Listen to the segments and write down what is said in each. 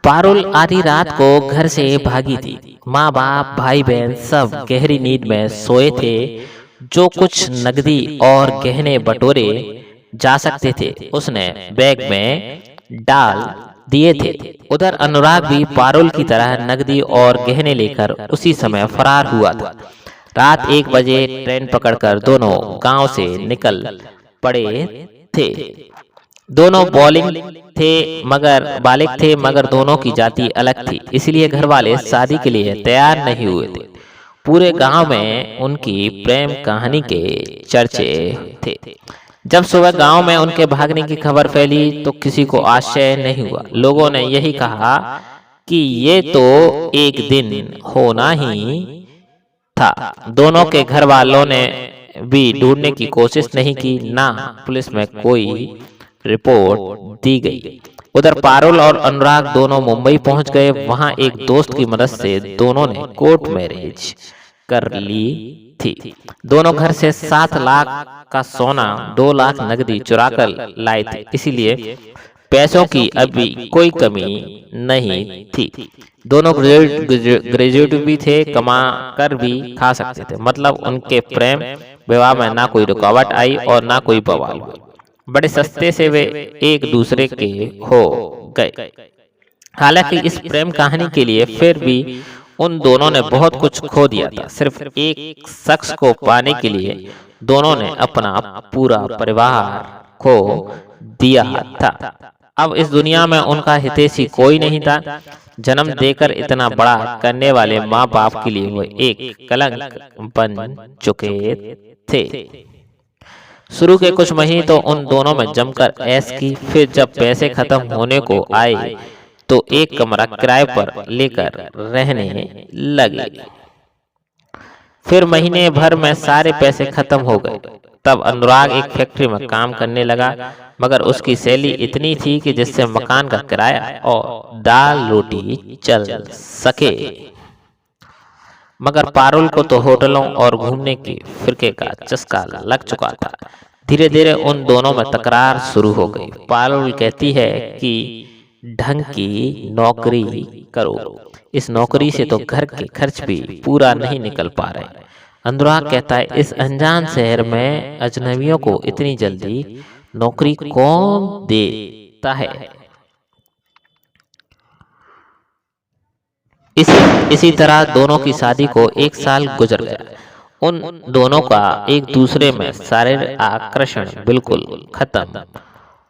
पारुल आधी रात को घर से भागी थी। माँ बाप भाई बहन सब गहरी नींद में सोए थे। जो कुछ नकदी और गहने बटोरे जा सकते थे उसने बैग में डाल दिए थे। उधर अनुराग भी पारुल की तरह नकदी और गहने लेकर उसी समय फरार हुआ था। रात 1 बजे ट्रेन पकड़कर दोनों गांव से निकल पड़े थे। दोनों बालिग थे मगर दोनों की जाति अलग थी, इसलिए घर वाले शादी के लिए तैयार नहीं हुए थे। पूरे गांव में उनकी प्रेम कहानी के चर्चे थे। जब सुबह गांव में उनके भागने की खबर फैली तो किसी को आश्चर्य नहीं हुआ। लोगों ने यही कहा कि ये तो एक दिन होना ही था। दोनों के घर वालों ने भी ढूंढने की कोशिश नहीं की, ना पुलिस में कोई रिपोर्ट दी गई। उधर पारुल और अनुराग दोनों मुंबई पहुंच गए। वहां एक दोस्त की मदद से दोनों ने कोर्ट मैरिज कर ली थी। दोनों घर से 7 लाख का सोना 2 लाख नकदी चुरा कर लाए थे, इसीलिए पैसों की अभी कोई कमी नहीं थी। दोनों ग्रेजुएट भी थे, कमा कर भी खा सकते थे। मतलब उनके प्रेम विवाह में ना कोई रुकावट आई और ना कोई बवाल हुआ। बड़े सस्ते से वे एक दूसरे के हो गए। हालांकि इस प्रेम कहानी के लिए फिर भी उन दोनों ने बहुत कुछ खो दिया था। सिर्फ एक शख्स को पाने के लिए दोनों ने अपना पूरा परिवार खो दिया था। अब इस दुनिया में उनका हितैषी कोई नहीं था। जन्म देकर इतना बड़ा करने वाले माँ बाप के लिए वो एक कलंक बन चुके थे। शुरू के कुछ महीने तो उन दोनों में जमकर ऐश की। फिर जब पैसे खत्म होने को आए तो एक कमरा किराए पर लेकर रहने लगे। फिर महीने भर में सारे पैसे खत्म हो गए। तब अनुराग एक फैक्ट्री में काम करने लगा, मगर उसकी सैलरी इतनी थी कि जिससे मकान का किराया और दाल रोटी चल सके। मगर पारुल को तो होटलों और घूमने की फिरके का चस्का लग चुका था। धीरे धीरे उन दोनों में तकरार शुरू हो गई। पारुल कहती है कि ढंग की नौकरी करो, इस नौकरी से तो घर के खर्च भी पूरा नहीं निकल पा रहे। अनुराग कहता है इस अनजान शहर में अजनबियों को इतनी जल्दी नौकरी कौन देता है। इसी तरह दोनों की शादी को 1 साल गुजर गया। उन दोनों का एक दूसरे में शारीरिक आकर्षण बिल्कुल खत्म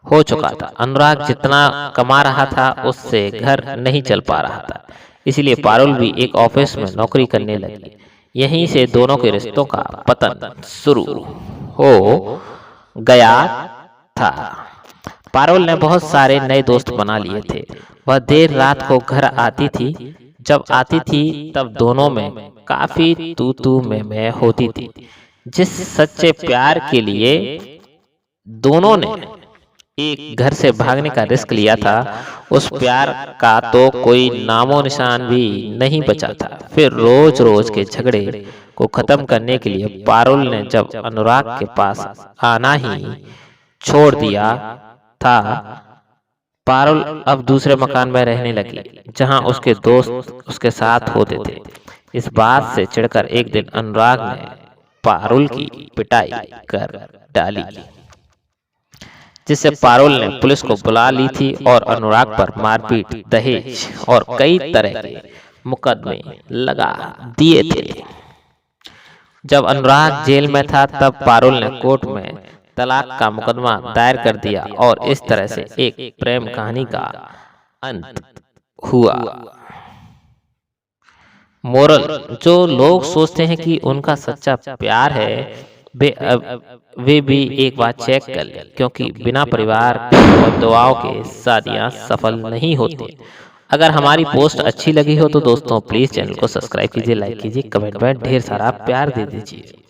हो चुका था। अनुराग जितना कमा रहा था उससे घर नहीं चल पा रहा था, इसलिए पारुल भी एक ऑफिस में नौकरी करने लगी। यहीं से दोनों के रिश्तों का पतन शुरू हो गया था। पारुल ने बहुत सारे नए दोस्त बना लिए थे। वह देर रात को घर आती थी। जब आती थी तब दोनों में काफी तू मैं होती थी। जिस सच्चे प्यार के लिए दोनों ने एक घर से भागने का रिस्क लिया था, उस प्यार का तो कोई नामो निशान भी नहीं बचा था। फिर रोज रोज के झगड़े को खत्म करने के लिए पारुल ने जब अनुराग के पास आना ही छोड़ दिया था, पारुल अब दूसरे मकान में रहने लगी जहां उसके दोस्त उसके साथ होते थे। इस बात से चिढ़कर एक दिन अनुराग ने पारुल की पिटाई कर डाली, जिससे पारुल ने पुलिस को बुला ली थी और अनुराग पर मारपीट, दहेज और कई तरह के मुकदमे लगा दिए थे। जब अनुराग जेल में था तब पारुल ने कोर्ट में तलाक का मुकदमा दायर कर दिया और इस तरह से एक प्रेम कहानी का अंत हुआ। मोरल, जो लोग सोचते हैं कि उनका सच्चा प्यार है वे भी एक बार चेक कर लें, क्योंकि बिना परिवार और दुआओं के शादियां सफल नहीं होती। अगर हमारी पोस्ट अच्छी लगी हो तो दोस्तों प्लीज चैनल को सब्सक्राइब कीजिए, लाइक कीजिए, कमेंट में ढेर सारा प्यार दे दीजिए।